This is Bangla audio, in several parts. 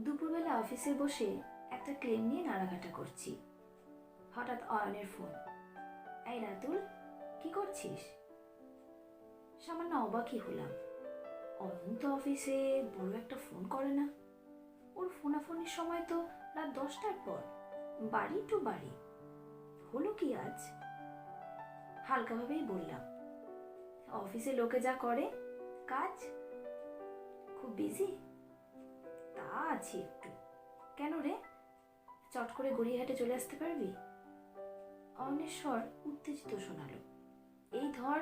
দুপুরবেলা অফিসে বসে একটা ক্লেম নিয়ে নাড়াঘাটা করছি। হঠাৎ অয়নের ফোন। এই রাতুল, কি করছিস? সামান্য অবাকই হলাম। অয়ন তো অফিসে বড় একটা ফোন করে না। ওর ফোনাফোনির সময় তো রাত 10টার পর, বাড়ি টু বাড়ি। হলো কি আজ? হালকাভাবেই বললাম, অফিসে লোকে যা করে কাজ। খুব বিজি? তা আছি একটু। কেন রে, চট করে গড়িয়াহাটে চলে আসতে পারবি? অয়নের স্বর উত্তেজিত শোনালো। এই ধর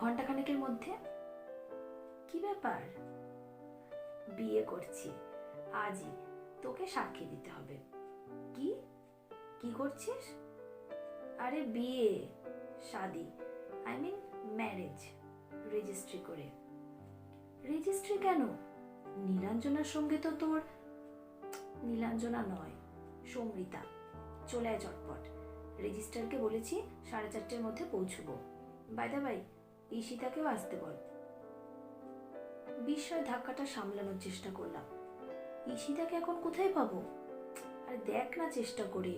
ঘন্টাখানেকের মধ্যে। কি ব্যাপার? বিয়ে করছি আজই, তোকে সাক্ষী দিতে হবে। কি কি করছিস? আরে বিয়ে, শাদি, আই মিন ম্যারেজ, রেজিস্ট্রি করে। রেজিস্ট্রি কেন? নীলাঞ্জনার সঙ্গে তো তোর। নীলাঞ্জনা নয়, সমৃতা। চলে আয় চটপট। রেজিস্ট্রারকে বলেছি 4:30-র মধ্যে পৌঁছবো। বাই দা বাই, ঈশিতাকেও আসতে বল। বিস্ময় ধাক্কাটা সামলানোর চেষ্টা করলাম। ঈশিতাকে এখন কোথায় পাবো? আর দেখ না চেষ্টা করে,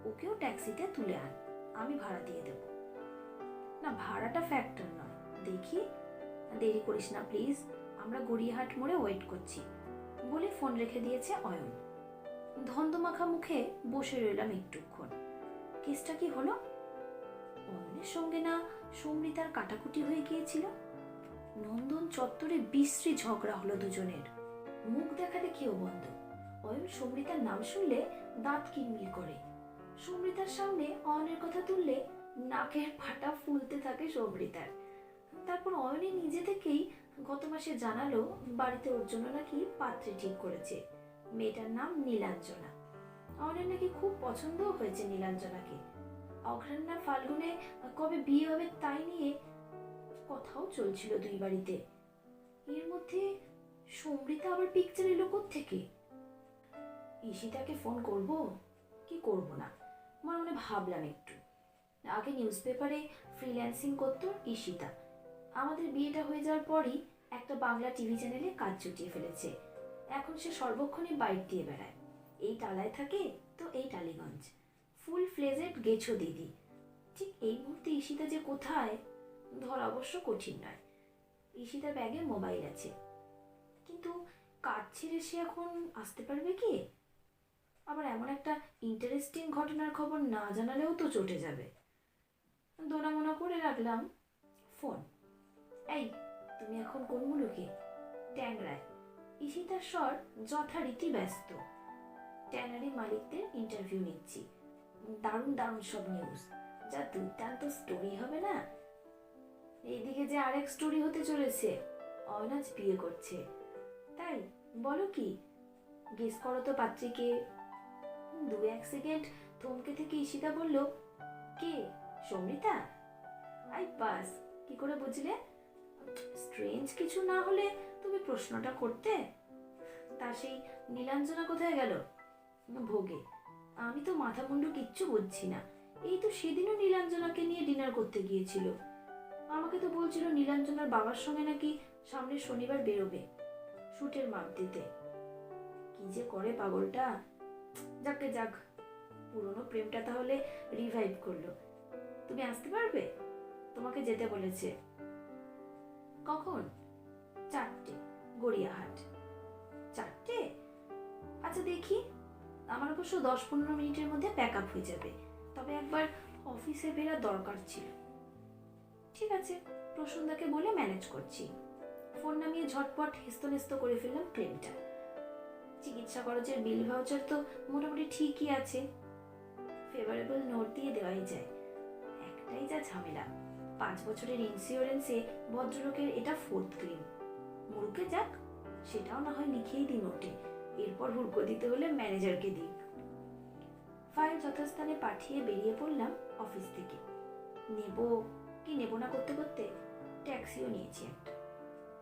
ওকেও ট্যাক্সিতে তুলে আন, আমি ভাড়া দিয়ে দেব। না, ভাড়াটা ফ্যাক্টর নয়। দেখি, দেরি করিস না প্লিজ, আমরা গড়িয়াহাট মোড়ে ওয়েট করছি বলে ফোন রেখে দিয়েছে অয়ন। ধন্দমাখা মুখে বসে রইলাম একটুক্ষণ। কেসটা কি হলো? অয়নের সঙ্গে না সমৃতার কাটাকুটি হয়ে গিয়েছিল? নন্দন চত্বরে বিশ্রী ঝগড়া হলো দুজনের। মুখ দেখা দেখেও বন্ধ। অয়ন সমৃতার নাম শুনলে দাঁত কিরমির করে। সমৃতার সামনে অয়নের কথা তুললে নাকের ফাটা ফুলতে থাকে সমৃতার। তারপর অয়নে নিজে থেকেই গত মাসে জানালো বাড়িতে ওর জন্য নাকি পাত্রী ঠিক করেছে। মেয়েটার নাম নীলাঞ্জনা। অয়নের নাকি খুব পছন্দও হয়েছে নীলাঞ্জনাকে। অঘ্রাণ না ফাল্গুনে কবে বিয়ে হবে তাই নিয়ে কথাও চলছিল দুই বাড়িতে। এর মধ্যে সমৃতা আবার পিকচার এলো কোত্থেকে? ঈশিতাকে ফোন করব কি করব না মনে মনে ভাবলাম একটু। আগে নিউজ পেপারে ফ্রিল্যান্সিং করতো ঈশিতা। আমাদের বিয়েটা হয়ে যাওয়ার পরই একটা বাংলা টিভি চ্যানেলে কাজ জুটিয়ে ফেলেছে। এখন সে সর্বক্ষণই বাইক দিয়ে বেড়ায়। এই টালায় থাকে তো এই টালিগঞ্জ। ফুল ফ্লেজেড গেছো দিদি। ঠিক এই মুহূর্তে ঈশিতা যে কোথায় ধরা অবশ্য কঠিন নয়। ঈশিতার ব্যাগে মোবাইল আছে, কিন্তু কাজ ছেড়ে সে এখন আসতে পারবে কি? আবার এমন একটা ইন্টারেস্টিং ঘটনার খবর না জানালেও তো চটে যাবে। দোড়ামোনা করে রাখলাম ফোন। এই, তুমি এখন কোন মুলুকে? ট্যাংরায়। ঈশিতার স্বর যথারীতি ব্যস্ত। ট্যানারি মালিকদের ইন্টারভিউ নিচ্ছি। দারুণ দারুণ সব নিউজ, যা দুর্দান্ত স্টোরি হবে না? এইদিকে যে আরেক স্টোরি হতে চলেছে, অয়নাজ বিয়ে করছে। তাই বলো কি? গেস করো তো পাত্রীকে। 2-1 সেকেন্ড থমকে থেকে ঈশিতা বলল, কে? সমৃতা? আই বাস, কি করে বুঝলে? স্ট্রেঞ্জ কিছু না হলে তুমি প্রশ্নটা করতে। তা সেই নীলাঞ্জনা কোথায় গেল? ভোগে। আমি তো মাথা মুন্ডু কিচ্ছু বুঝছি না। এই তো সেদিনও নীলাঞ্জনাকে নিয়ে ডিনার করতে গিয়েছিল। আমাকে তো বলছিল নীলাঞ্জনার বাবার সঙ্গে নাকি সামনের শনিবার বেরোবে শুটের মাপ দিতে। কি যে করে পাগলটা। যাকে যাক, পুরনো প্রেমটা তাহলে রিভাইভ করলো। তুমি আসতে পারবে? তোমাকে যেতে বলেছে। কখন? 4টে, গড়িয়াহাট। 4টে? আচ্ছা দেখি, আমার অবশ্য 10-15 মিনিটের মধ্যে প্যাক আপ হয়ে যাবে। তবে একবার অফিসে ফেরা দরকার ছিল। ঠিক আছে, প্রসন্দাকে বলে ম্যানেজ করছি। ফোন নামিয়ে ঝটপট হেস্তনেস্ত করে ফেললাম ক্লেমটা। চিকিৎসা খরচের বিল ভাউচার তো মোটামুটি ঠিকই আছে। ফেভারেবল নোট দিয়ে দেওয়াই যায়। একটাই যা ঝামেলা, 5 বছরের ইন্স্যুরেন্সে ভদ্রলোকের এটা 4th ক্লেম। মুরুকে যাক, সেটাও না হয় লিখিয়েই দিই নোটে। এরপর হুড়কো দিতে হলে ম্যানেজারকে দিই। ফাইল যথাস্থানে পাঠিয়ে বেরিয়ে পড়লাম অফিস থেকে। নেব কি নেব না করতে করতে ট্যাক্সিও নিয়েছি একটা।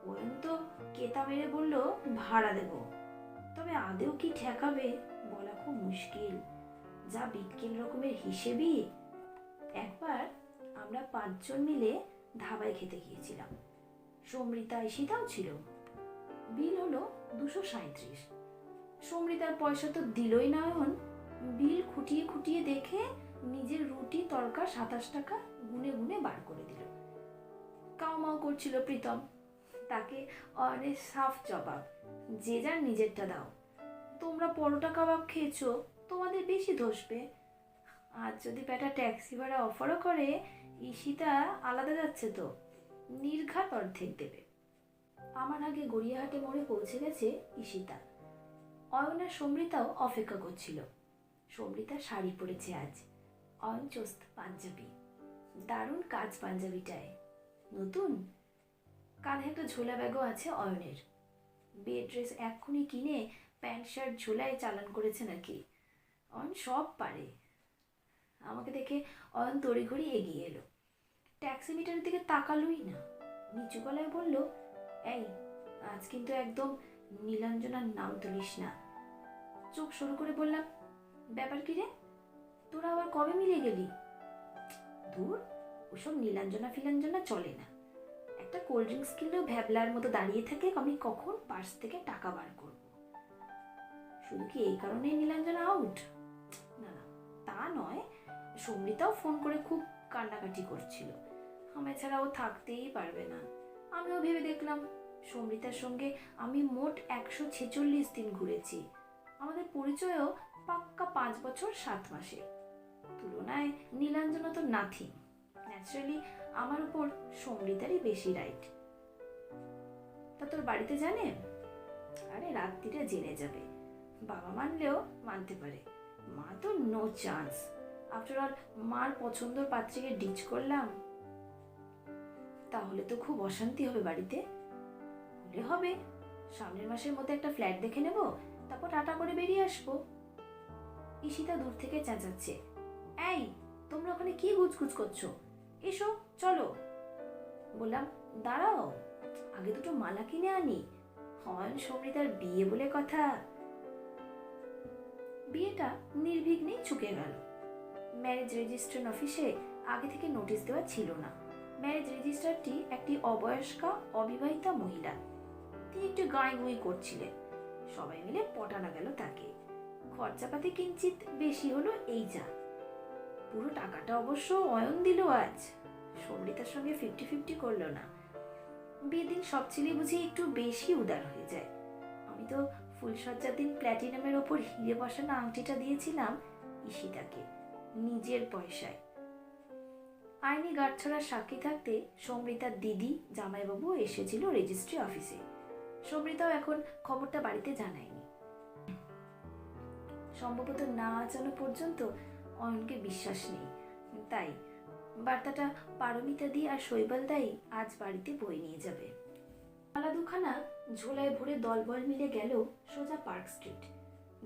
ওয়েন তো কেতা মেরে বলল ভাড়া দেব, তবে আদেও কি ঠেকাবে বলা খুব মুশকিল। যা বিক্কিল রকমের হিসেবই। একবার আমরা 5 জন মিলে ধাবায় খেতে গিয়েছিলাম। সমৃতা ঈশিতাও ছিল। বিল হলো 237। সমৃতার পয়সা তো দিলই না অয়ন। বিল খুঁটিয়ে খুঁটিয়ে দেখে নিজের রুটি তরকা 27 টাকা গুনে গুনে বার করে দিল। কাউমাও করছিল প্রীতম। তাকে অয়নের সাফ জবাব, যে যার নিজেরটা দাও। তোমরা পরোটা কাবাব খেয়েছো, তোমাদের বেশি ধসবে। আজ যদি বেটা ট্যাক্সি ভাড়া অফারও করে, ঈশিতা আলাদা যাচ্ছে তো, নির্ঘাত অর্ধেক দেবে। আমার আগে গড়িয়াহাটে মোড়ে পৌঁছে গেছে ঈশিতা। অয়ন আর সমৃতাও অপেক্ষা করছিল। সমৃতা শাড়ি পরেছে আজ, অয়ন চোস্ত পাঞ্জাবি। দারুণ কাজ পাঞ্জাবিটায়, নতুন। কাঁধে একটা ঝোলা ব্যাগও আছে অয়নের। বিয়ের ড্রেস এক্ষুনি কিনে প্যান্ট শার্ট ঝোলায় চালান করেছে নাকি। অয়ন সব পারে। আমাকে দেখে অয়ন তড়িঘড়ি এগিয়ে এলো। ট্যাক্সি মিটারের দিকে তাকালোই না, নিচু গলায় বলল, এই আজ কিন্তু একদম নীলাঞ্জনার নাম তুলিস না। চোখ সরু করে বললাম, ব্যাপার কি রে, তোরা আবার কবে মিলে গেলি? দূর, ওসব নীলাঞ্জনা ফিলাঞ্জনা চলে না। একটা কোল্ড ড্রিঙ্কস কিনলেও ভ্যাবলার মতো দাঁড়িয়ে থাকে আমি কখন পার্স থেকে টাকা বার করব। শুধু কি এই কারণেই নীলাঞ্জনা আউট? না না, তা নয়। সমৃতাও ফোন করে খুব কান্নাকাটি করছিল, আমায় ছাড়া ও থাকতেই পারবে না। আমিও ভেবে দেখলাম, সমৃতার সঙ্গে আমি মোট 146 দিন ঘুরেছি। আমাদের পরিচয়ও পাক্কা 5 বছর 7 মাসে। তুলনায় নীলাঞ্জনা তো নাথিং। ন্যাচারালি আমার উপর সমৃতারই বেশি রাইট। তা তোর বাড়িতে জানে? আরে রাত্রিটা জেনে যাবে। বাবা মানলেও মানতে পারে, মা তো নো চান্স। আফটার অল মার পছন্দর পাত্রীকে ডিচ করলাম। তাহলে তো খুব অশান্তি হবে বাড়িতে। হলে হবে, সামনের মাসের মধ্যে একটা ফ্ল্যাট দেখে নেব, তারপর টাটা করে বেরিয়ে আসবো। ঈশিতা দূর থেকে চেঁচাচ্ছে, এই তোমরা ওখানে কি গুজগুজ করছো, এসো চলো। বললাম, দাঁড়াও, আগে দুটো মালা কিনে আনি, অয়ন সমৃতার বিয়ে বলে কথা। বিয়েটা নির্বিঘ্নেই চুকে গেল। ম্যারেজ রেজিস্ট্রেশন অফিসে আগে থেকে নোটিশ দেওয়া ছিল না। ম্যারেজ রেজিস্ট্রারটি একটি অবয়স্কা অবিবাহিতা মহিলা। তিনি একটু গাঁই গুঁই করছিলেন। সবাই মিলে পটানো গেল তাকে। খরচাপাতি কিঞ্চিত বেশি হলো, এই যা। পুরো টাকাটা অবশ্য অয়ন দিল আজ, সমৃতার সঙ্গে 50-50 করলো না। বিয়ের দিন সব ছেলে বুঝি একটু বেশি উদার হয়ে যায়। আমি তো ফুলসজ্জার দিন প্ল্যাটিনামের ওপর হিরে বসানো আংটিটা দিয়েছিলাম ঈশিতাকে, নিজের পয়সায়। আইনি গাঁটছড়ার সাক্ষী থাকতে সমৃতার দিদি জামাইবাবু এসেছিল রেজিস্ট্রি অফিসে। সমৃতাও এখন খবরটা বাড়িতে জানায়নি। সম্ভবত না জানো পর্যন্ত অয়নকে বিশ্বাস নেই, তাই বার্তাটা পারমিতা দি আর শৈবাল দাই আজ বাড়িতে বয়ে নিয়ে যাবে। মালা দুখানা ঝোলায় ভরে দলবল মিলে গেল সোজা পার্ক স্ট্রিট।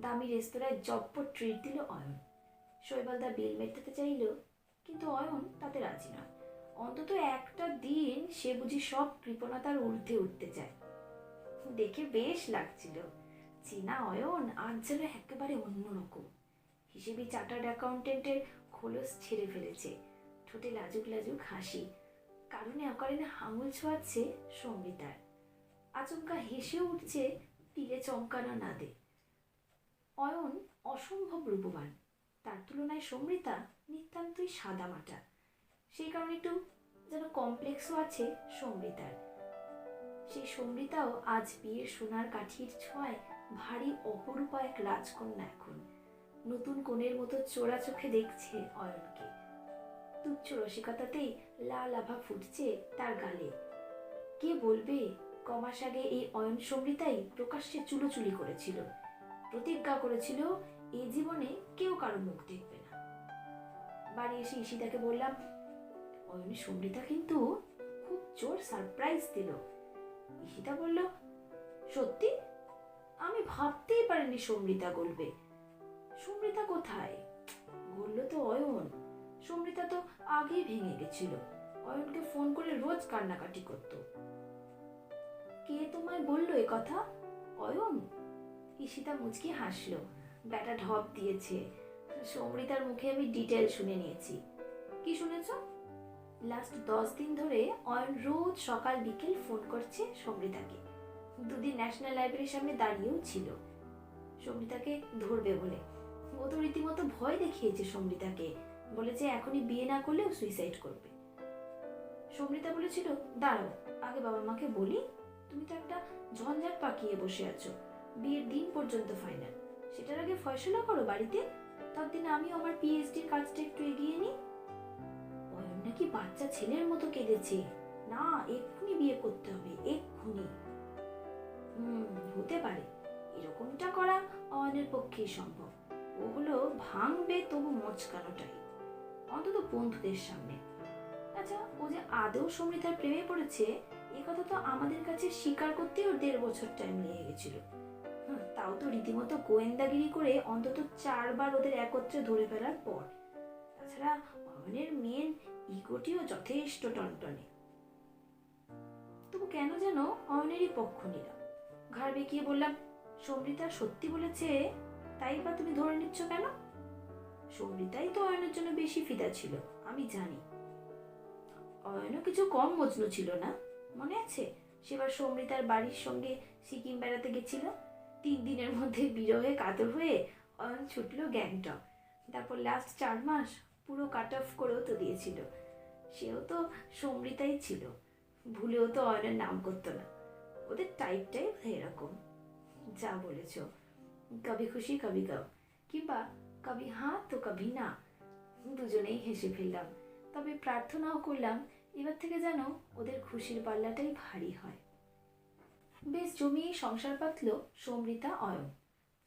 দামি রেস্তোরাঁয় জব্বর ট্রিট দিল অয়ন। শৈবালদা বিল মেটাতে চাইল, কিন্তু অয়ন তাতে রাজি নয়। অন্তত একটা দিন সে বুঝি সব কৃপণতার ঊর্ধ্বে উঠতে চায়। দেখে বেশ লাগছিল। চীনা অয়ন আজ যেন একেবারে অন্যরকম। হিসেবি চার্টার্ড অ্যাকাউন্টেন্টের খোলস ছেড়ে ফেলেছে, ঠোঁটে লাজুক লাজুক হাসি। কারণে অকারণে আঙুল ছোঁয়াচ্ছে সমৃতার। আচমকা হেসে উঠছে তিলে চমকানো নাদে। অয়ন অসম্ভব রূপবান, তার তুলনায় সমৃতা নিতান্তই সাদামাটা। সেই কারণে একটু যেন কমপ্লেক্সও আছে সমৃতার। সেই সমৃতাও আজ বিয়ের সোনার কাঠির ছোঁয়ায় ভারী অপরূপা এক রাজকন্যা। এখন নতুন কোণের মতো চোরা চোখে দেখছে অয়নকে। তুচ্ছ রসিকতাতেই লাল আভা ফুটছে তার গালে। কে বলবে কমাস আগে এই অয়ন সমৃতাই প্রকাশ্যে চুলোচুলি করেছিল, প্রতিজ্ঞা করেছিল এ জীবনে কেউ কারো মুখ দেখবে না। বাড়ি এসে ঈশিতাকে বললাম, অয়ন সমৃতা কিন্তু খুব জোর সারপ্রাইজ দিল। ঈশিতা বলল, সত্যি? আমি ভাবতেই পারিনি সমৃতা গলবে। সমৃতা কোথায়? গলল তো অয়ন। সমৃতা তো আগেই ভেঙে গেছিল, অয়নকে ফোন করে রোজ কান্নাকাটি করত। কে তোমায় বললো এ কথা? অয়ন? ঈশিতা মুচকি হাসলো। ব্যাটা ঢপ দিয়েছে। সমৃতার মুখে আমি ডিটেল শুনে নিয়েছি। কি শুনেছ? লাস্ট 10 দিন ধরে অয়ন রোজ সকাল বিকেল ফোন করছে সমৃতাকে। দুদিন ন্যাশনাল লাইব্রেরির সামনে দাঁড়িয়েও ছিল। সমৃতাকে ধরবে বলে। ও তো রীতিমতো ভয় দেখিয়েছে সমৃতাকে, বলেছে এখনই বিয়ে না করলেও সুইসাইড করবে। সমৃতা বলেছিল, দাঁড়াও আগে বাবা মাকে বলি, তুমি তো একটা ঝঞ্ঝাট পাকিয়ে বসে আছো, বিয়ের দিন পর্যন্ত ফাইনাল, সেটার আগে ফয়সলা করো বাড়িতে, ততদিন আমি আমার পিএইচডির কাজটা একটু এগিয়ে নিই। অয়ন নাকি বাচ্চা ছেলের মতো কেঁদেছে, না এক্ষুনি বিয়ে করতে হবে, এক্ষুনি। হতে পারে, এরকমটা করা অয়নের পক্ষেই সম্ভব। ও হলো ভাঙবে তবু মচকানোটাই, অন্তত বন্ধুদের সামনে। আচ্ছা, ও যে আদৌ সমৃতার প্রেমে পড়েছে এ কথা তো আমাদের কাছে স্বীকার করতে ওর 1.5 বছর টাইম লেগে গেছিল। তাও তো রীতিমতো গোয়েন্দাগিরি করে অন্তত 4 বার ওদের একত্রে ধরে ফেলার পর। তাছাড়া অয়নের মেন ইগোটিও যথেষ্ট টনটনে। তবু কেন যেন অয়নেরই পক্ষ নিলাম। ঘাড় বেঁকিয়ে বললাম, সমৃতা সত্যি বলেছে, তাই বা তুমি ধরে নিচ্ছ কেন? সমৃতাই তো অয়নের জন্য বেশি ফিদা ছিল, আমি জানি। অয়নও কিছু কম মজনু ছিল না, মনে আছে সেবার সমৃতার বাড়ির সঙ্গে সিকিম বেড়াতে গেছিল? 3 দিনের মধ্যে বিরহে কাতর হয়ে অয়ন ছুটলো গ্যাংটক। তারপর লাস্ট 4 মাস পুরো কাট অফ করেও তো দিয়েছিল। সেও তো সমৃতাই ছিল, ভুলেও তো অয়নের নাম করতো না। ওদের টাইপটাই এরকম। যা বলেছ, কবি খুশি কবি গম, কিংবা কবি হ্যাঁ তো কবি না। দুজনেই হেসে ফেললাম, তবে প্রার্থনাও করলাম এবার থেকে যেন ওদের খুশির পাল্লাটাই ভারী হয়। বেশ জমিয়ে সংসার পাতল সমৃতা অয়ন।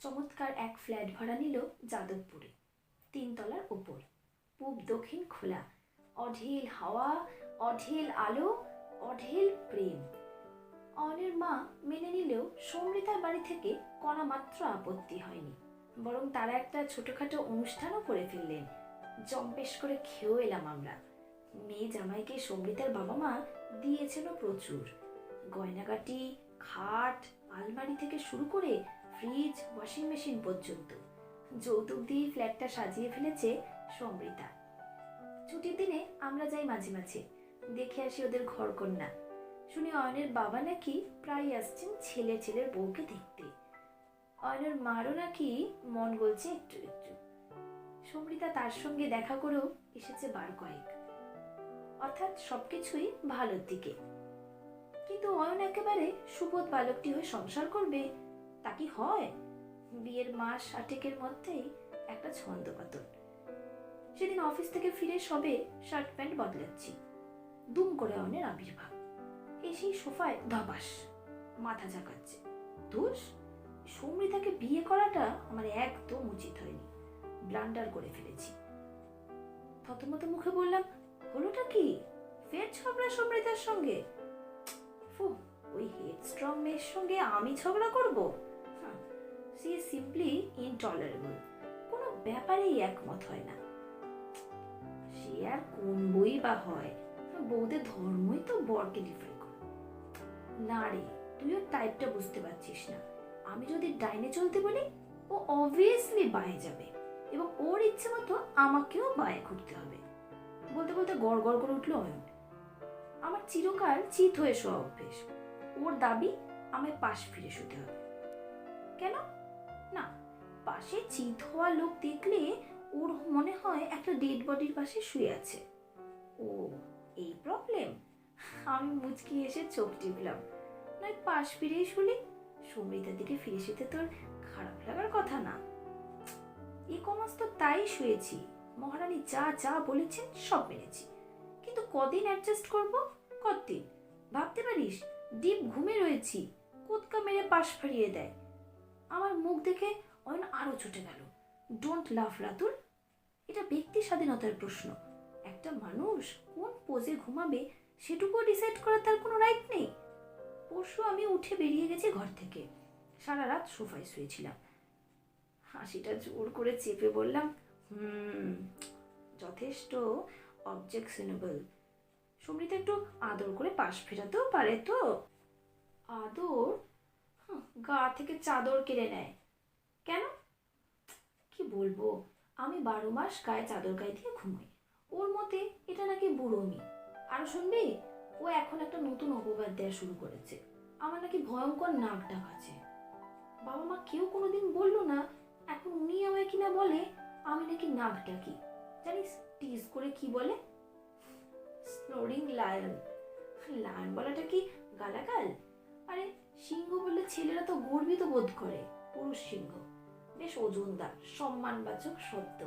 চমৎকার এক ফ্ল্যাট ভাড়া নিল যাদবপুরে, 3 তলার ওপর, পূব দক্ষিণ খোলা, অঢেল হাওয়া, অঢেল আলো, অঢেল প্রেম। অয়নের মা মেনে নিলেও সমৃতার বাড়ি থেকে কণা মাত্র আপত্তি হয়নি, বরং তারা একটা ছোটখাটো অনুষ্ঠানও করে ফেললেন। জম্পেশ করে খেয়েও এলাম আমরা। মেয়ে জামাইকে সমৃতার বাবা মা দিয়েছিল প্রচুর গয়নাগাটি, খাট, আলমারি থেকে শুরু করে ফ্রিজ, ওয়াশিং মেশিন পর্যন্ত। যৌতুক দিয়ে ফ্ল্যাটটা সাজিয়ে ফেলেছে সমৃতা। ছুটির দিনে আমরা যাই মাঝে মাঝে, দেখে আসি ওদের ঘরকন্যা। শুনি অয়নের বাবা নাকি প্রায় আসছেন ছেলের বউকে দেখতে। অয়নের মারও নাকি মন গলছে একটু একটু। সমৃতা তার সঙ্গে দেখা করেও এসেছে 12 কয়েক, অর্থাৎ সবকিছুই ভালোর দিকে। কিন্তু অয়ন একেবারে সুবোধ বালকটি হয়ে সংসার করবে, তা কি হয়? বিয়ের মাস 8 মধ্যেই একটা ছন্দপতন। সেদিন অফিস থেকে ফিরে সবে শার্ট প্যান্ট বদলাচ্ছি, দুম করে অয়নের আবির্ভাব। এসেই সোফায় ধপাস, মাথা ঝাঁকাচ্ছে। দোষ, সমৃতাকে বিয়ে করাটা আমার একদম উচিত হয়নি, ব্লান্ডার করে ফেলেছি। থতমত মুখে বললাম, হলোটা কি? ফের ঝগড়া সমৃতার সঙ্গে? ওই হেডস্ট্রং মেয়ের সঙ্গে আমি ঝগড়া করব? সি ইজ সিম্পলি ইনটলারেবল, কোনো ব্যাপারেই একমত হয় না। সে আর কোন বই বা হয়, বউদের ধর্মই তো বরকে ডিফাই করে। না রে, তুইও টাইপটা বুঝতে পারছিস না। আমি যদি ডাইনে চলতে বলি, ও অবভিয়াসলি বায়ে যাবে, এবং ওর ইচ্ছে মতো আমাকেও বায়ে ঘুরতে হবে। বলতে বলতে গড় গড় করে উঠলো অয়ন। আমার চিরকাল চিত হয়ে শোয়া অভ্যেস, ওর দাবি আমায় পাশ ফিরে শুতে হবে। কেন? না, পাশে চিত হওয়া লোক দেখলে ওর মনে হয় একটা ডেড বডির পাশে শুয়ে আছে। ও, এই প্রবলেম? আমি মুচকি এসে চোখ টিপলাম। নয় পাশ ফিরেই শুলি, সমৃতার দিকে ফিরে শুতে তোর খারাপ লাগার কথা না। এ কমাস তো তাই শুয়েছি, মহারানী যা যা বলেছেন সব মেনেছি। কিন্তু কদিন অ্যাডজাস্ট করবো? কতদিন ভাবতে পারিস? ডিপ ঘুমে রয়েছি, কোৎকা মেরে পাশ ফারিয়ে দেয়। আমার মুখ দেখে অয়ন আরো ছুটে গেল। ডোন্ট লাভ রাতুল, এটা ব্যক্তি স্বাধীনতার প্রশ্ন। একটা মানুষ কোন পোজে ঘুমাবে সেটুকুও ডিসাইড করার তার কোনো রাইট নেই। পরশু আমি উঠে বেরিয়ে গেছি ঘর থেকে, সারা রাত সোফায় শুয়েছিলাম। হাসিটা জোর করে চেপে বললাম, যথেষ্ট অবজেকশনেবল। সমৃতা একটু আদর করে পাশ ফেরাতেও পারে তো। আদর? গা থেকে চাদর কেড়ে নেয়। কেন? কি বলবো, আমি 12 মাস গায়ে চাদর গায়ে দিয়ে ঘুমাই। ওর মতে এটা নাকি বুড়োমি। আর শুনবি, ও এখন একটা নতুন অপবাদ দেওয়া শুরু করেছে, আমার নাকি ভয়ঙ্কর নাক ডাক আছে। বাবা মা কেউ কোনোদিন বললো না। এখন উনি আমায় কিনা বলে আমি নাকি নাক ডাকি। জানিস টিজ করে কি বলে? Snoring lion. লায়ন বলাটা কি গালাগাল? আরে সিংহ বললে ছেলেরা তো গর্বিত বোধ করে। পুরুষ সিংহ বেশ ওজনদার সম্মানবাচক শব্দ।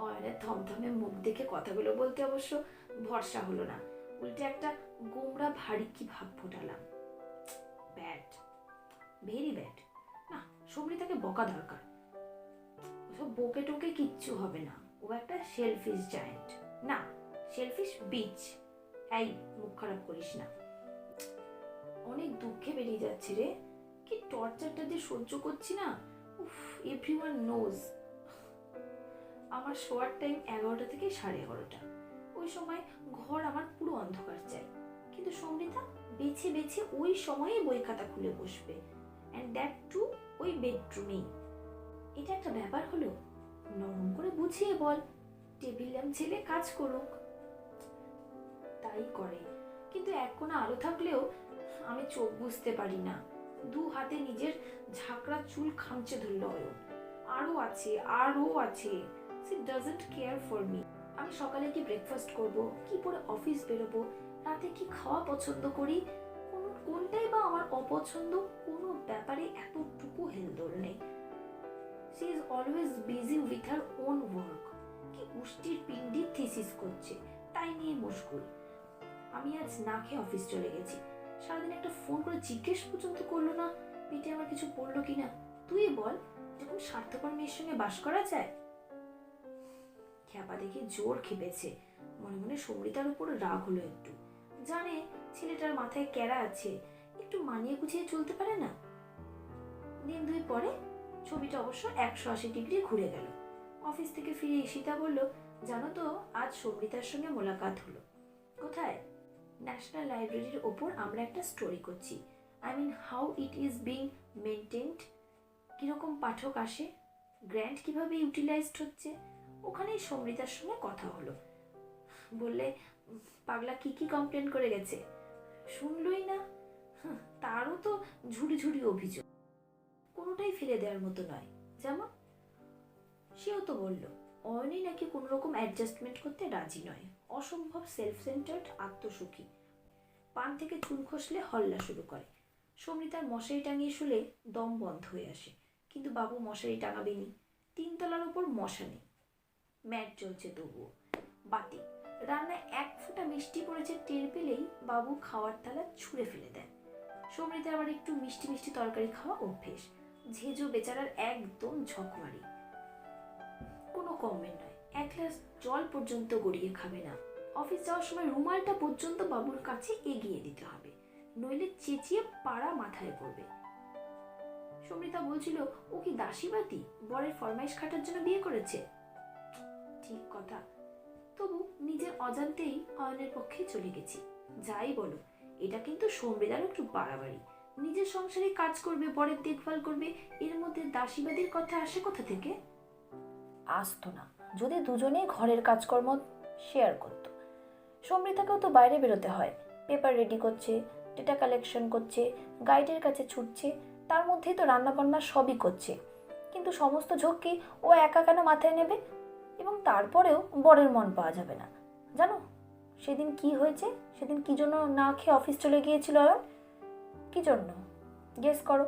অয়নের থমথমে মুখ দেখে কথাগুলো বলতে অবশ্য ভরসা হলো না। উল্টে একটা গোমড়া ভারী কি ভাব ফোটালাম। Bad, very bad. না, সমৃতাকে বকা দরকার। ওসব বকে টোকে কিচ্ছু হবে না। ও একটা শেলফিশ জায়ান্ট, না শেলফিশ বিচ। এই মুখ খারাপ করিস না। অনেক দুঃখে বেরিয়ে যাচ্ছে রে। কি টর্চারটা যে সহ্য করছি না। উফ, এভরিওয়ান নোজ। আমার শোয়ার টাইম 11টা থেকে 11:30। ওই সময় ঘর আমার পুরো অন্ধকার চাই। কিন্তু সমৃতা বেছে বেছে ওই সময়ে বই খাতা খুলে বসবে, অ্যান্ড দ্যাট টু ওই বেডরুমেই। এটা একটা ব্যাপার হলো? নরম করে বুঝিয়ে বল, টেবিল ল্যাম্প ছেলে কাজ করুক। তাই করে, কিন্তু এক কোণা আলো থাকলেও আমি চোখ বুঝতে পারি না। দু হাতে নিজের ঝাঁকড়া চুল খামচে ধরল অয়ন। আরো আছে, আরো আছে। She doesn't care for me. আমি সকালে কি ব্রেকফাস্ট করব, কি পরে অফিস বেরোবো, রাতে কি খাওয়া পছন্দ করি, কোনটাই বা আমার অপছন্দ, কোনো ব্যাপারে এতটুকু হেলদোল নেই। She is always busy with her own work. কি পুষ্টির পিন্ডির থিসিস করছে, তাই নিয়ে মশগুল। আমি আজ না খেয়ে অফিস চলে গেছি। সারাদিন একটা ফোন করে জিজ্ঞেস পর্যন্ত করলো না পেটে আমার কিছু পড়লো কিনা। তুই বল, যখন স্বার্থপর মেয়ের সঙ্গে বাস করা যায়। খ্যাপা দেখে জোর খেপেছে। মনে মনে সমৃতার উপর রাগ হলো একটু। জানে ছেলেটার মাথায় ক্যারা আছে, একটু মানিয়ে গুছিয়ে চলতে পারে না। দিন দুই পরে ছবিটা অবশ্য 180 ডিগ্রি ঘুরে গেল। অফিস থেকে ফিরে ঈশিতা বলল, জানো তো আজ সমৃতার সঙ্গে মোলাকাত হলো। কোথায়? ন্যাশনাল লাইব্রেরির ওপর আমরা একটা স্টোরি করছি। I mean how it is being maintained, কিরকম পাঠক আসে, গ্র্যান্ট কিভাবে ইউটিলাইজড হচ্ছে। ওখানেই সমৃতার সঙ্গে কথা হলো। বললে পাগলা কি কি কমপ্লেন করে গেছে, শুনলই না। তারও তো ঝুড়ি ঝুড়ি অভিযোগ, কোনোটাই ফেলে দেওয়ার মতো নয়। যেমন সেও তো বলল অয়নই নাকি কোনো রকম অ্যাডজাস্টমেন্ট করতে রাজি নয়, অসম্ভব সেলফ সেন্টার্ড, আত্মসুখী। পান থেকে চুন খসলে হল্লা শুরু করে। সমৃতার মশারি টাঙিয়ে শুলে দম বন্ধ হয়ে আসে, কিন্তু বাবু মশারি টাঙাবেনি। 3 তলার উপর মশা নেই, ম্যাট চলছে তবুও। বাতি রান্নায় 1 ফোঁটা মিষ্টি পড়েছে টের পেলেই বাবু খাওয়ার থালা ছুঁড়ে ফেলে দেয়। সমৃতা আবার একটু মিষ্টি মিষ্টি তরকারি খাওয়া অভ্যেস। ঝেঁঝো বেচারার একদম ঝকমারি, কোনো কমেন্ট নয়। 1 গ্লাস জল পর্যন্ত গড়িয়ে খাবে না। অফিস যাওয়ার সময় রুমালটা পর্যন্ত বাবুর কাছে এগিয়ে দিতে হবে, নইলে চেঁচিয়ে পাড়া মাথায় পড়বে। সমৃতা বলছিল ও কি দাসীবাদী, বরের ফরমাইশ খাটার জন্য বিয়ে করেছে। ঠিক কথা, তবু নিজের অজান্তেই অয়নের পক্ষে চলে গেছি। যাই বলো, এটা কিন্তু সমৃতার একটু বাড়াবাড়ি। নিজের সংসারে কাজ করবে, বরের দেখভাল করবে, এর মধ্যে দাসীবাদীর কথা আসে কোথা থেকে? আসতো না যদি দুজনেই ঘরের কাজকর্ম শেয়ার করত। সমৃতাকেও তো বাইরে বেরোতে হয়, পেপার রেডি করছে, ডেটা কালেকশন করছে, গাইডের কাছে ছুটছে, তার মধ্যেই তো রান্নাবান্না সবই করছে। কিন্তু সমস্ত ঝক্কি ও একা কেন মাথায় নেবে? এবং তারপরেও বরের মন পাওয়া যাবে না। জানো সেদিন কি হয়েছে? সেদিন কি জন্য না খেয়ে অফিস চলে গিয়েছিল অয়ন? কি জন্য গেস করো?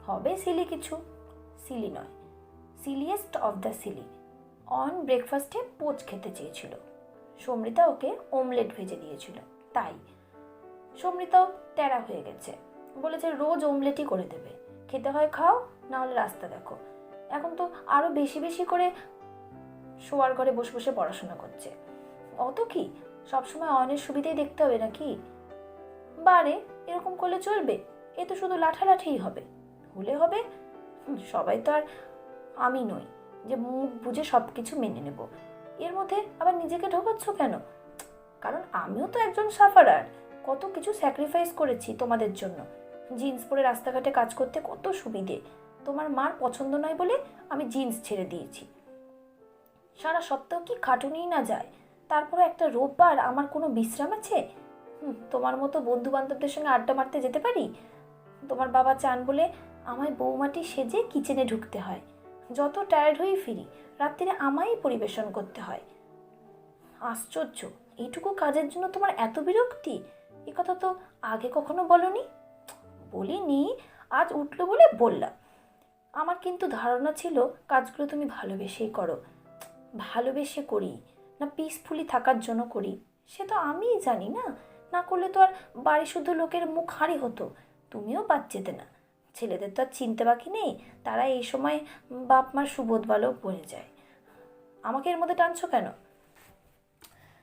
হবে সিলি কিছু। সিলি নয়, সিলিয়েস্ট অফ দ্য সিলি। অয়ন ব্রেকফাস্টে পোচ খেতে চেয়েছিল, সমৃতা ওকে অমলেট ভেজে দিয়েছিল। তাই সমৃতাও তেরা হয়ে গেছে, বলেছে রোজ অমলেটই করে দেবে, খেতে হয় খাও, না হলে রাস্তা দেখো। এখন তো আরো বেশি বেশি করে শোয়ার ঘরে বসে বসে পড়াশোনা করছে। অত কি সবসময় অয়নের সুবিধাই দেখতে হবে নাকি? বারে এরকম করলে চলবে? এ তো শুধু লাঠালাঠিই হবে। হলে হবে, সবাই তো আর আমি নই যে মুখ বুঝে সব কিছু মেনে নেব। এর মধ্যে আবার নিজেকে ঢোকাচ্ছ কেন? কারণ আমিও তো একজন সাফারার, কত কিছু স্যাক্রিফাইস করেছি তোমাদের জন্য। জিন্স পরে রাস্তাঘাটে কাজ করতে কত সুবিধে। তোমার মার পছন্দ নয় বলে আমি জিন্স ছেড়ে দিয়েছি। সারা সপ্তাহ কি খাটুনিই না যায়, তারপরে একটা রোববার আমার কোনো বিশ্রাম আছে? তোমার মতো বন্ধু বান্ধবদের সঙ্গে আড্ডা মারতে যেতে পারি? তোমার বাবা চান বলে আমায় বৌমাটি সেজে কিচেনে ঢুকতে হয়, যত টায়ার্ড হয়ে ফিরি রাত্রিরে আমায় পরিবেশন করতে হয়। আশ্চর্য, এইটুকু কাজের জন্য তোমার এত বিরক্তি? এ কথা তো আগে কখনো বলনি। বলিনি, আজ উঠলো বলে বললাম। আমার কিন্তু ধারণা ছিল কাজগুলো তুমি ভালোবেসেই করো। ভালোবেসে করি না পিসফুলি থাকার জন্য করি সে তো আমিই জানি না। না করলে তো আর বাড়ি শুধু লোকের মুখ হাঁড়ি হতো, তুমিও বাদ যেতে না। ছেলেদের তো আর চিনতে বাকি নেই, তারা এই সময় বাপ মার সুবোধ বালক বনে যায়। আমাকে এর মধ্যে টানছো কেন?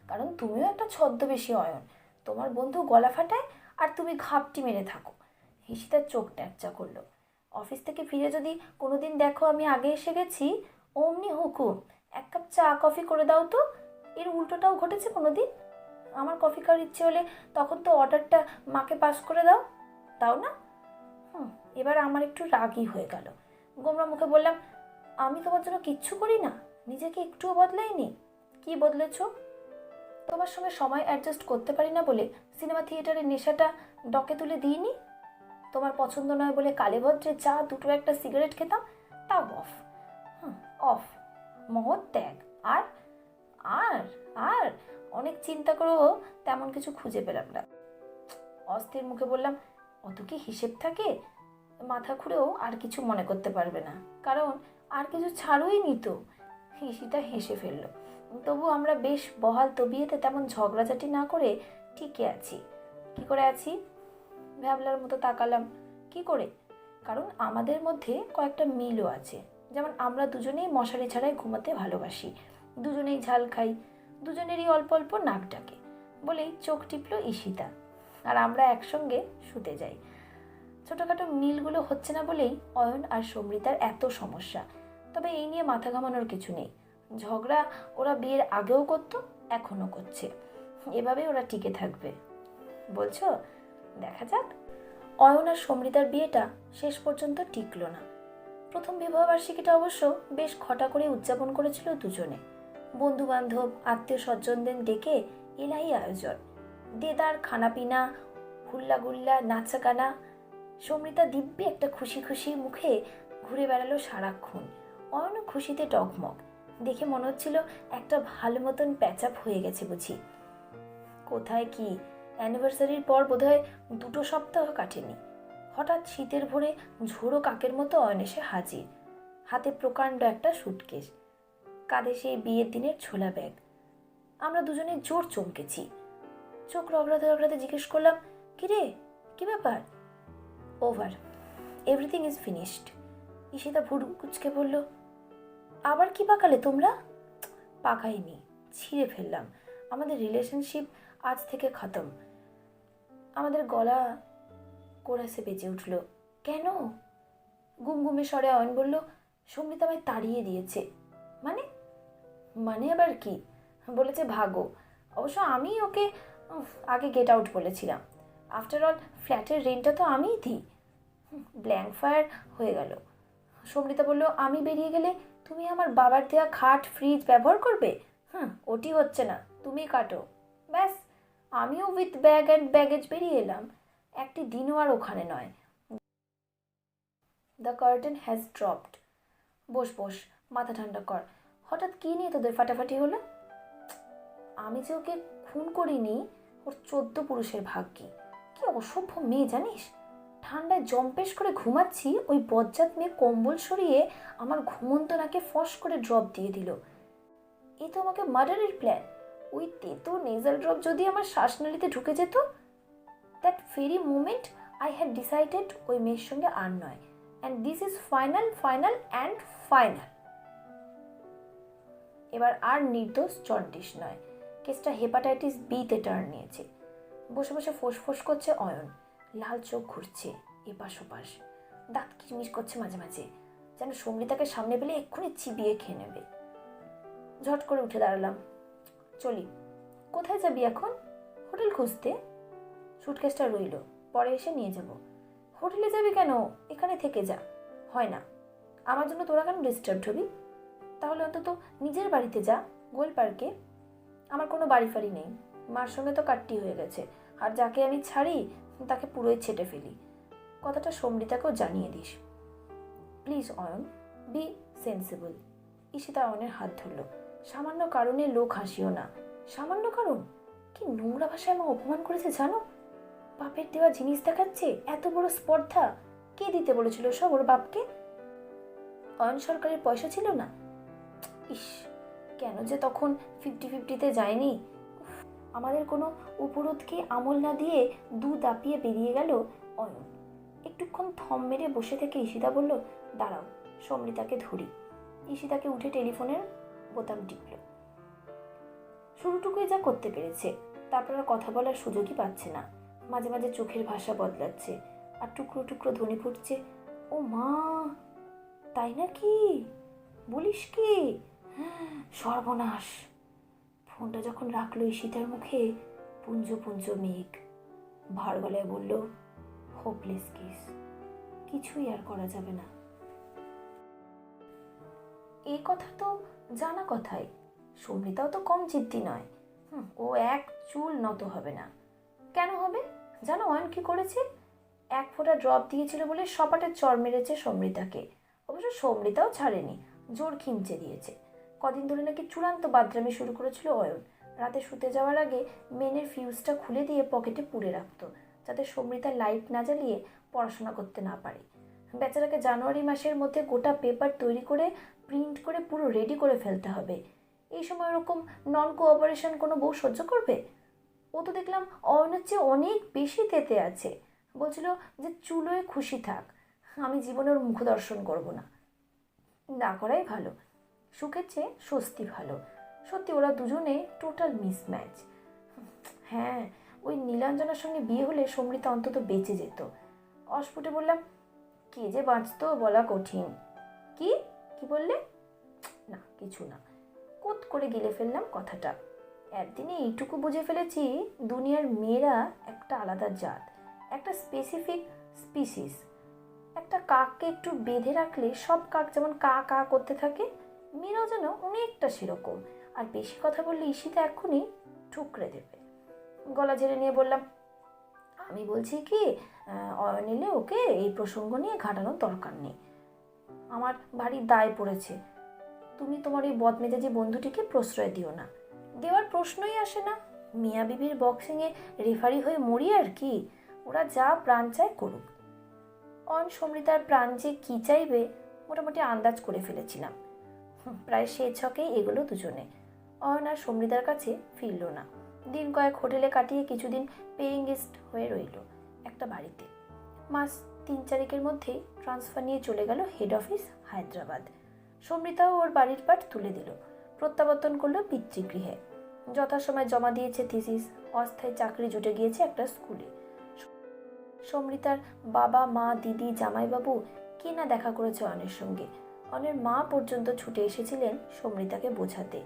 কারণ তুমিও একটা ছদ্মবেশী অয়ন। তোমার বন্ধু গলা ফাটায় আর তুমি ঘাপটি মেরে থাকো। ঈশিতার চোখ ট্যাকচা করলো। অফিস থেকে ফিরে যদি কোনোদিন দেখো আমি আগে এসে গেছি, অমনি হুকুম, 1 কাপ চা কফি করে দাও তো। এর উল্টোটাও ঘটেছে কোনোদিন? আমার কফি খাওয়ার ইচ্ছে হলে তখন তো অর্ডারটা মাকে পাস করে দাও, তাও না? এবার আমার একটু রাগই হয়ে গেল। গোমরা মুখে বললাম, আমি তোমার জন্য কিচ্ছু করি না? নিজেকে একটুও বদলাইনি? কি বদলেছো? তোমার সঙ্গে সময় অ্যাডজাস্ট করতে পারি না বলে সিনেমা থিয়েটারের নেশাটা ডকে তুলে দিইনি? তোমার পছন্দ নয় বলে কালে ভদ্রে চা দুটো একটা সিগারেট খেতাম, তাও অফ। অফ। মহৎ ত্যাগ। আর আর আর অনেক চিন্তা করেও তেমন কিছু খুঁজে পেলাম না। অস্থির মুখে বললাম, অত কি হিসেব থাকে? মাথা খুঁড়েও আর কিছু মনে করতে পারবে না, কারণ আর কিছু ছাড়োই নি তো। ঈশিতা হেসে ফেলল। তবু আমরা বেশ বহাল তবিয়েতে তেমন ঝগড়াঝাটি না করে টিকে আছি। কি করে আছি? ভ্যাবলার মতো তাকালাম। কি করে? কারণ আমাদের মধ্যে কয়েকটা মিলও আছে। যেমন আমরা দুজনেই মশারি ছাড়াই ঘুমাতে ভালোবাসি, দুজনেই ঝাল খাই, দুজনেরই অল্প অল্প নাক ডাকে বলেই চোখ টিপল ঈশিতা। আর আমরা একসঙ্গে শুতে যাই। ছোটোখাটো মিলগুলো হচ্ছে না বলেই অয়ন আর সমৃতার এত সমস্যা। তবে এই নিয়ে মাথা ঘামানোর কিছু নেই। ঝগড়া ওরা বিয়ের আগেও করতো, এখনও করছে। এভাবেই ওরা টিকে থাকবে। বলছো? দেখা যাক। অয়ন আর সমৃতার বিয়েটা শেষ পর্যন্ত টিকলো না। প্রথম বিবাহবার্ষিকীটা অবশ্য বেশ ঘটা করে উদযাপন করেছিল দুজনে। বন্ধু বান্ধব আত্মীয় স্বজনদের ডেকে এলাই আয়োজন। দেদার খানাপিনা, হুল্লাগুল্লা, নাচা গানা। সমৃতা দিব্যি একটা খুশি খুশি মুখে ঘুরে বেড়ালো সারাক্ষণ। অয়নও খুশিতে টকমক। দেখে মনে হচ্ছিল একটা ভালো মতন প্যাচআপ হয়ে গেছে বুঝি। কোথায় কি, অ্যানিভার্সারির পর বোধহয় 2 সপ্তাহ কাটেনি। হঠাৎ শীতের ভোরে ঝোড়ো কাকের মতো অয়ন এসে হাজির। হাতে প্রকাণ্ড একটা সুটকেস, কাঁধে সেই বিয়ের দিনের ছোলা ব্যাগ। আমরা দুজনে জোর চমকেছি। চোখ রগড়াতে রগড়াতে জিজ্ঞেস করলাম, কিরে, কি ব্যাপার? Over, everything is finished. Ishita ভুরু কুচকে বলল, আবার কি পাকালে তোমরা? পাকাইনি, ছিঁড়ে ফেললাম। আমাদের রিলেশনশিপ আজ থেকে খতম। আমাদের গলা কোরাসে বেজে উঠল। কেন? গুমগুমে স্বরে অয়ন বলল, সমৃতা আমায় তাড়িয়ে দিয়েছে। মানে? মানে আবার কি? বলেছে ভাগো। অবশ্য আমি ওকে আগে গেট আউট বলেছিলাম। আফটার অল ফ্ল্যাটের রেন্টটা তো আমিই দিই। ব্ল্যাঙ্ক ফায়ার হয়ে গেল। সমৃতা বলল, আমি বেরিয়ে গেলে তুমি আমার বাবার দেওয়া খাট ফ্রিজ ব্যবহার করবে? ওটি হচ্ছে না, তুমি কাটো। ব্যাস, আমিও উইথ ব্যাগ অ্যান্ড ব্যাগেজ বেরিয়ে এলাম। একটি দিনও আর ওখানে নয়। The curtain has dropped. বস বস, মাথা ঠান্ডা কর। হঠাৎ কী নিয়ে তোদের ফাটাফাটি হলো? আমি যে ওকে খুন করিনি, ওর 14 পুরুষের ভাগ্যি। কি অসভ্য মেয়ে জানিস? ঠান্ডায় জম্পেশ করে ঘুমাচ্ছি, ওই বজ্জাত মেয়ে কম্বল সরিয়ে আমার ঘুমন্ত নাকে ফস করে ড্রপ দিয়ে দিল। এ তো আমাকে মার্ডারের প্ল্যান। ওই তেতো নেজাল ড্রপ যদি আমার শ্বাসনালীতে ঢুকে যেত, that very moment I had decided ওই মেয়ের সঙ্গে আর নয়। And this is final, final and final. এবার আর নির্দোষ জন্ডিস নয়, কেসটা হেপাটাইটিস বিতে টার্ন নিয়েছে। বসে বসে ফোঁস করছে অয়ন। লাল চোখ ঘুরছে এপাশ ওপাশ, দাঁত কিচমিচ করছে মাঝে মাঝে, যেন সমৃতাকে সামনে পেলে এক্ষুনি চিবিয়ে খেয়ে নেবে। ঝট করে উঠে দাঁড়ালাম। চলি। কোথায় যাবি এখন? হোটেল খুঁজতে। সুটকেসটা রইল, পরে এসে নিয়ে যাব। হোটেলে যাবি কেন? এখানে থেকে যা। হয় না। আমার জন্য তোরা কেন ডিস্টার্বড হবি? তাহলে অন্তত নিজের বাড়িতে যা, গোল পার্কে। আমার কোনো বাড়ি ফাড়ি নেই। মার সঙ্গে তো কাট্টি হয়ে গেছে, আর যাকে আমি ছাড়ি তাকে পুরোই ছেটে ফেলি। কথাটা সমৃতাকেও জানিয়ে দিস। Please Ayan, be sensible. Ishita অয়নের হাত ধরল। সামান্য কারণে লোক হাসিও না। সামান্য কারণ? কি নোংরা ভাষায় আমাকে অপমান করেছে জানো? বাপের দেওয়া জিনিস দেখাচ্ছে, এত বড় স্পর্ধা। কে দিতে বলেছিল সব ওর বাপকে? অয়ন সরকারের পয়সা ছিল না? ইস, কেন যে তখন 50-50-তে যায়নি। আমাদের কোনো উপরোধকে আমল না দিয়ে দাপিয়ে বেরিয়ে গেল অয়ন। একটুক্ষণ থম মেরে বসে থেকে ঈশিতা বলল, দাঁড়াও, সমৃতাকে ধরি। ঈশিতাকে উঠে টেলিফোনের বোতাম টিপল। শুরুটুকুই যা করতে পেরেছে, তারপর আর কথা বলার সুযোগই পাচ্ছে না। মাঝে মাঝে চোখের ভাষা বদলাচ্ছে, আর টুকরো টুকরো ধ্বনি ফুটছে। ও মা, তাই নাকি? বলিস কি? সর্বনাশ। ফোনটা যখন রাখলো ঈশিতার মুখে, পুঞ্জ পুঞ্জ মেঘ। ভার গলায় বলল, হোপলেস কেস, কিছুই আর করা যাবে না। এই কথা তো জানা কথাই। সমৃতাও তো কম জিদ্দি নয়। ও এক চুল নত হবে না। কেন হবে? জানো অয়ন কি করেছে? 1 ফোঁটা ড্রপ দিয়েছিল বলে সপাটে চর মেরেছে সমৃতাকে। অবশ্য সমৃতাও ছাড়েনি, জোর খিমচে দিয়েছে। কদিন ধরে নাকি চূড়ান্ত বাদরামি শুরু করেছিল অয়ন। রাতে শুতে যাওয়ার আগে মেনের ফিউজটা খুলে দিয়ে পকেটে পুরে রাখতো, যাতে সমৃতা লাইট না জ্বালিয়ে পড়াশোনা করতে না পারে। বেচারাকে জানুয়ারি মাসের মধ্যে গোটা পেপার তৈরি করে প্রিন্ট করে পুরো রেডি করে ফেলতে হবে। এই সময় ওরকম নন কোঅপারেশন কোনো বউ সহ্য করবে? ও তো দেখলাম অয়নের চেয়ে অনেক বেশি তেতে আছে। বলছিল যে চুলোয় খুশি থাক, আমি জীবনে ওর মুখ দর্শন করব না। না করাই ভালো, সুখের চেয়ে স্বস্তি ভালো। সত্যি ওরা দুজনে টোটাল মিসম্যাচ। হ্যাঁ, ওই নীলাঞ্জনার সঙ্গে বিয়ে হলে সমৃতা অন্তত বেঁচে যেত। অস্ফুটে বললাম, কে যে বাঁচতো বলা কঠিন। কি কি বললে? না, কিছু না। কোত করে গিলে ফেললাম কথাটা। একদিনে এইটুকু বুঝে ফেলেছি, দুনিয়ার মেয়েরা একটা আলাদা জাত, একটা স্পেসিফিক স্পিসিস। একটা কাককে একটু বেঁধে রাখলে সব কাক যেমন কা কা করতে থাকে, মেয়েরাও যেন অনেকটা সেরকম। আর বেশি কথা বললে ঈশিতা এক্ষুনি ঠুকরে দেবে। গলা ঝেড়ে নিয়ে বললাম, আমি বলছি কি, নিলে ওকে এই প্রসঙ্গ নিয়ে ঘাটানোর দরকার নেই। আমার ভারী দায় পড়েছে। তুমি তোমার এই বদমেজাজি বন্ধুটিকে প্রশ্রয় দিও না। দেওয়ার প্রশ্নই আসে না। মিয়া বিবির বক্সিংয়ে রেফারি হয়ে মরি আর কি। ওরা যা প্রাণ চায় করুক। অয়ন সমৃতার প্রাণ যে কী চাইবে মোটামুটি আন্দাজ করে ফেলেছিলাম। প্রায় সে ছকেই এগুলো দুজনে। অয়ন আর সমৃতার কাছে ফিরল না। দিন কয়েক হোটেলে কাটিয়ে কিছুদিন পেইং গেস্ট হয়ে রইল একটা বাড়িতে। মাস 3-4 মধ্যেই ট্রান্সফার নিয়ে চলে গেল হেড অফিস হায়দ্রাবাদ। সমৃতাও ওর বাড়ির পাট তুলে দিল, প্রত্যাবর্তন করলো পিতৃগৃহে। যথাসময় জমা দিয়েছে থিসিস। অস্থায়ী চাকরি জুটে গিয়েছে একটা স্কুলে। সমৃতার বাবা মা দিদি জামাইবাবু কি না দেখা করেছে অয়নের সঙ্গে। অয়নের মা পর্যন্ত ছুটে এসেছিলেন সমৃতাকে বোঝাতে।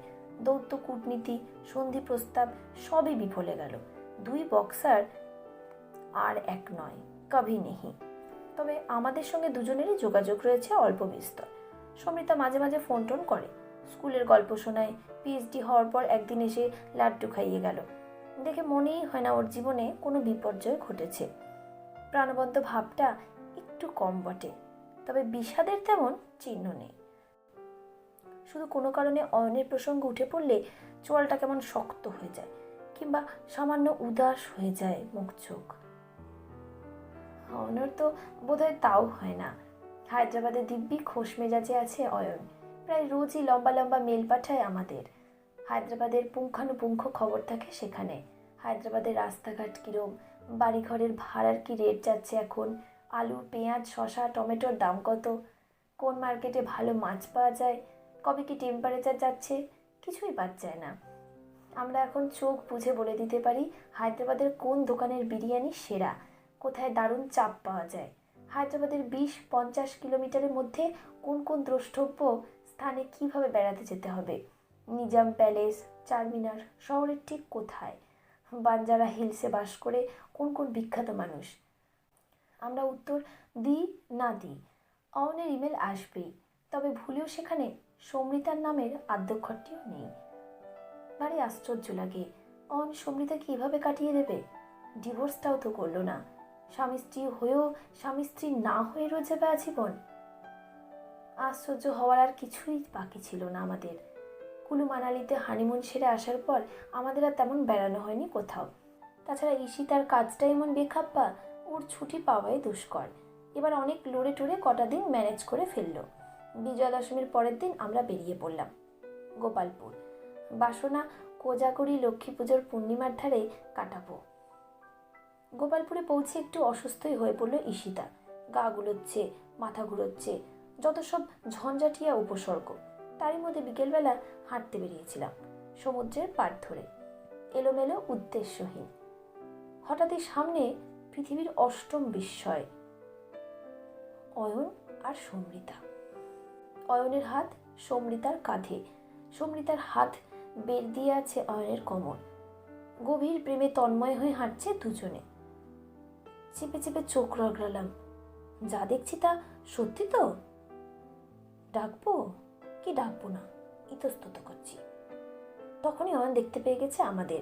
দৌত্য কূটনীতি, সন্ধি প্রস্তাব সবই বিফলে গেল। 2 বক্সার আর এক নয়, কভি নেহি। তবে আমাদের সঙ্গে দুজনেরই যোগাযোগ রয়েছে অল্প বিস্তর। সমৃতা মাঝে মাঝে ফোন টোন করে, স্কুলের গল্প শোনায়। পিএইচডি হওয়ার পর একদিন এসে লাড্ডু খাইয়ে গেল। দেখে মনেই হয় না ওর জীবনে কোনো বিপর্যয় ঘটেছে। প্রাণবন্ত ভাবটা একটু কম বটে, তবে বিষাদের তেমন চিহ্ন নেই। শুধু কোনো কারণে অয়নের প্রসঙ্গ উঠে পড়লে চোয়ালটা কেমন শক্ত হয়ে যায়, কিংবা সামান্য উদাস হয়ে যায় মুখ চোখ। অয়নের তো বোধহয় তাও হয় না। হায়দ্রাবাদে দিব্যি খোশ মেজাজে আছে অয়ন। প্রায় রোজই লম্বা লম্বা মেল পাঠায় আমাদের। হায়দ্রাবাদের পুঙ্খানুপুঙ্খ খবর থাকে সেখানে। হায়দ্রাবাদের রাস্তাঘাট কিরম, বাড়িঘরের ভাড়ার কি রেট যাচ্ছে এখন, আলু পেঁয়াজ শসা টমেটোর দাম কত, কোন মার্কেটে ভালো মাছ পাওয়া যায়, কবে কি টেম্পারেচার যাচ্ছে, কিছুই বাদ যায় না। আমরা এখন চোখ বুঝে বলে দিতে পারি হায়দ্রাবাদের কোন দোকানের বিরিয়ানি সেরা, কোথায় দারুণ চাপ পাওয়া যায়, হায়দ্রাবাদের 20-50 কিলোমিটারের মধ্যে কোন কোন দ্রষ্টব্য স্থানে কিভাবে বেড়াতে যেতে হবে, নিজাম প্যালেস, চারমিনার শহরের ঠিক কোথায়, বাঞ্জারা হিলসে বাস করে কোন কোন বিখ্যাত মানুষ। আমরা উত্তর দিই না দিই, অয়নের ইমেল আসবেই। তবে ভুলেও সেখানে সমৃতার নামের আদ্যক্ষরটিও নেই। ভারী আশ্চর্য লাগে, অয়ন সমৃতা কীভাবে কাটিয়ে দেবে? ডিভোর্সটাও তো করলো না। স্বামী স্ত্রী হয়েও স্বামী স্ত্রী না হয়ে রয়েছে আজীবন। আশ্চর্য হওয়ার আর কিছুই বাকি ছিল না আমাদের। কুলু মানালিতে হানিমুন সেরে আসার পর আমাদের আর তেমন বেড়ানো হয়নি কোথাও। তাছাড়া ঈশিতার কাজটা এমন বেখাপ্পা, ওর ছুটি পাওয়াই দুষ্কর। এবার অনেক লড়ে টড়ে কটা দিন ম্যানেজ করে ফেললো। বিজয়া দশমীর পরের দিন আমরা বেরিয়ে পড়লাম গোপালপুর। বাসনা কোজাগরি লক্ষ্মী পুজোর পূর্ণিমার ধারে কাটাবো। গোপালপুরে পৌঁছে একটু অসুস্থই হয়ে পড়লো ঈশিতা। গা গুলোচ্ছে, মাথা ঘুরোচ্ছে, যত সব ঝঞ্ঝাটিয়া উপসর্গ। তারই মধ্যে বিকেলবেলা হাঁটতে বেরিয়েছিলাম সমুদ্রের পাড় ধরে, এলোমেলো উদ্দেশ্যহীন। হঠাৎই সামনে পৃথিবীর অষ্টম বিস্ময়, অয়ন আর সমৃতা। অয়নের হাত সমৃতার কাঁধে, সমৃতার হাত বের দিয়ে আছে অয়নের কোমর। গভীর প্রেমে তন্ময় হয়ে হাঁটছে দুজনে। চেপে চেপে চোখ রগড়ালাম। যা দেখছি তা সত্যি তো? ডাকবো কি ডাকবো না ইতস্তত করছি। তখনই অয়ন দেখতে পেয়ে গেছে আমাদের।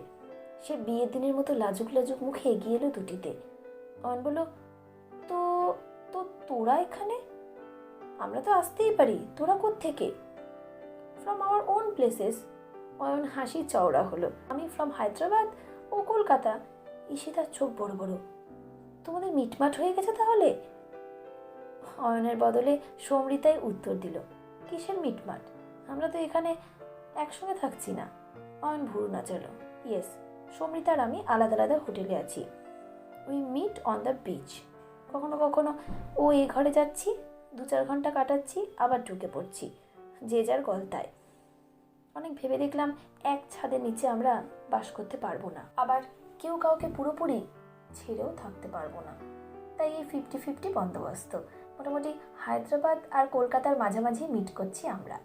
সে বিয়ের দিনের মতো লাজুক লাজুক মুখে এগিয়ে এলো দুটিতে। অয়ন বলল, তো তো তোরা এখানে? আমরা তো আসতেই পারি, তোরা কোত্থেকে? From our own places. Ayan হাসি চওড়া হলো। আমি ফ্রম হায়দ্রাবাদ ও কলকাতা। ঈশিতার চোখ বড় বড়। তোমাদের মিটমাট হয়ে গেছে তাহলে? অয়নের বদলে সমৃতাই উত্তর দিল, কিসের মিটমাট? আমরা তো এখানে একসঙ্গে থাকছি না। অয়ন ভুরু নাচালো। ইয়েস, সমৃতা আর আমি আলাদা আলাদা হোটেলে আছি। We meet on the beach. কখনো কখনো ও এই ঘরে যাচ্ছি, 2-4 ঘন্টা কাটাচ্ছি, আবার ঢুকে পড়ছি, যে যার গলতায়। অনেক ভেবে দেখলাম এক ছাদের নিচে আমরা বাস করতে পারবো না, আবার কেউ কাউকে পুরোপুরি ছেড়েও থাকতে পারবো না। তাই এই 50-50 বন্দোবস্ত। মোটামুটি হায়দ্রাবাদ আর কলকাতার মাঝামাঝি মিট করছি আমরা।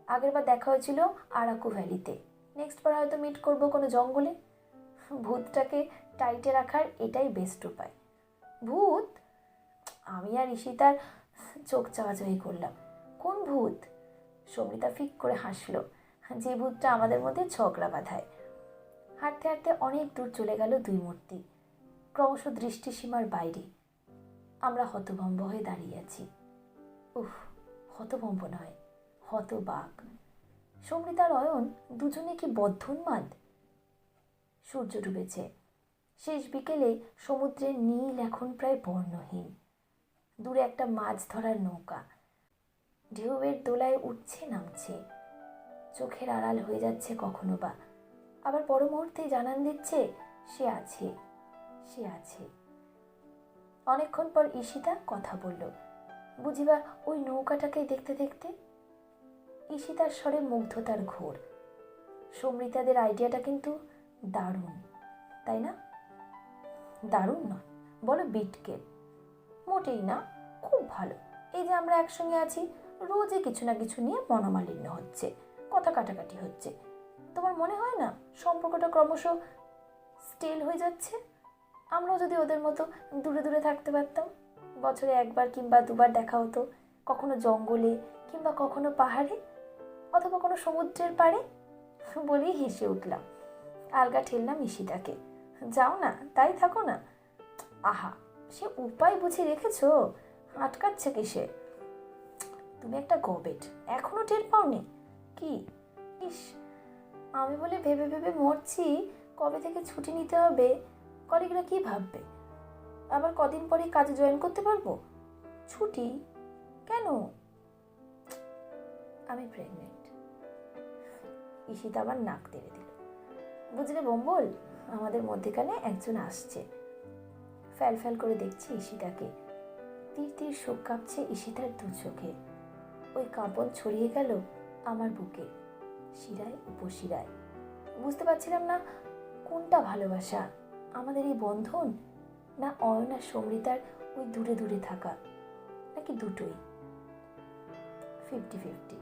আগেরবার দেখা হয়েছিল আরাকু ভ্যালিতে, নেক্সট বার হয়তো মিট করবো কোনো জঙ্গলে। ভূতটাকে টাইটে রাখার এটাই বেস্ট উপায়। ভূত? আমি আর ঈশিতার চোখ চাওয়াচাওয়ি করলাম। কোন ভূত? সমৃতা ফিক করে হাসলো, যে ভূতটা আমাদের মধ্যে ঝগড়া বাঁধায়। হাঁটতে হাঁটতে অনেক দূর চলে গেল দুই মূর্তি, ক্রমশ দৃষ্টিসীমার বাইরে। আমরা হতভম্ব হয়ে দাঁড়িয়ে আছি। উফ, হতভম্ব নয়, হতবাক। সমৃতার অয়ন দুজনে কি বদ্ধোন্মাদ। সূর্য ডুবেছে। শেষ বিকেলে সমুদ্রের নীল এখন প্রায় বর্ণহীন। দূরে একটা মাছ ধরার নৌকা ঢেউয়ের দোলায় উঠছে নামছে। চোখের আড়াল হয়ে যাচ্ছে কখনো বা, আবার পর মুহূর্তেই জানান দিচ্ছে সে আছে, সে আছে। অনেকক্ষণ পর ঈশিতা কথা বলল, বুঝিবা ওই নৌকাটাকে দেখতে দেখতে। ঈশিতার স্বরে মুগ্ধতার ঘোর। সমৃতাদের আইডিয়াটা কিন্তু দারুণ, তাই না? দারুণ নয়, বলো বিটকে। মোটেই না, খুব ভালো। এই যে আমরা একসঙ্গে আছি, রোজই কিছু না কিছু নিয়ে মনোমালিন্য হচ্ছে, কথা কাটাকাটি হচ্ছে। তোমার মনে হয় না সম্পর্কটা ক্রমশ স্টেল হয়ে যাচ্ছে? আমরাও যদি ওদের মতো দূরে দূরে থাকতে পারতাম, বছরে 1বার কিংবা 2বার দেখা হতো, কখনো জঙ্গলে কিংবা কখনো পাহাড়ে অথবা কোনো সমুদ্রের পাড়ে। বলেই হেসে উঠলাম। আলগা ঠেললাম ঈশিতাকে, যাও না, তাই থাকো না। আহা, সে উপায় বুঝে রেখেছো, আটকাচ্ছে কিসে? তুমি একটা গবেট, এখনো টের পাওনি? কি? ইস, আমি বলে ভেবে ভেবে মরছি কবে থেকে ছুটি নিতে হবে, কলিগরা কি ভাববে। আবার কদিন পরে কাজে জয়েন করতে পারবো। ছুটি কেন? আমি প্রেগনেন্ট। ঈশিতা আবার নাক তেড়ে দিল। বুঝলে বম্বল, আমাদের মধ্যেখানে একজন আসছে। ফ্যাল ফ্যাল করে দেখছি ঈশিতাকে। তীর তীর শোক কাঁপছে ঈশিতার দু চোখে। ওই কাঁপন ছড়িয়ে গেল আমার বুকে, শিরায় উপশিরায়। বুঝতে পারছিলাম না কোনটা ভালোবাসা, আমাদের এই বন্ধন, না অয়ন আর সমৃতার ওই দূরে দূরে থাকা, নাকি দুটোই। 50-50।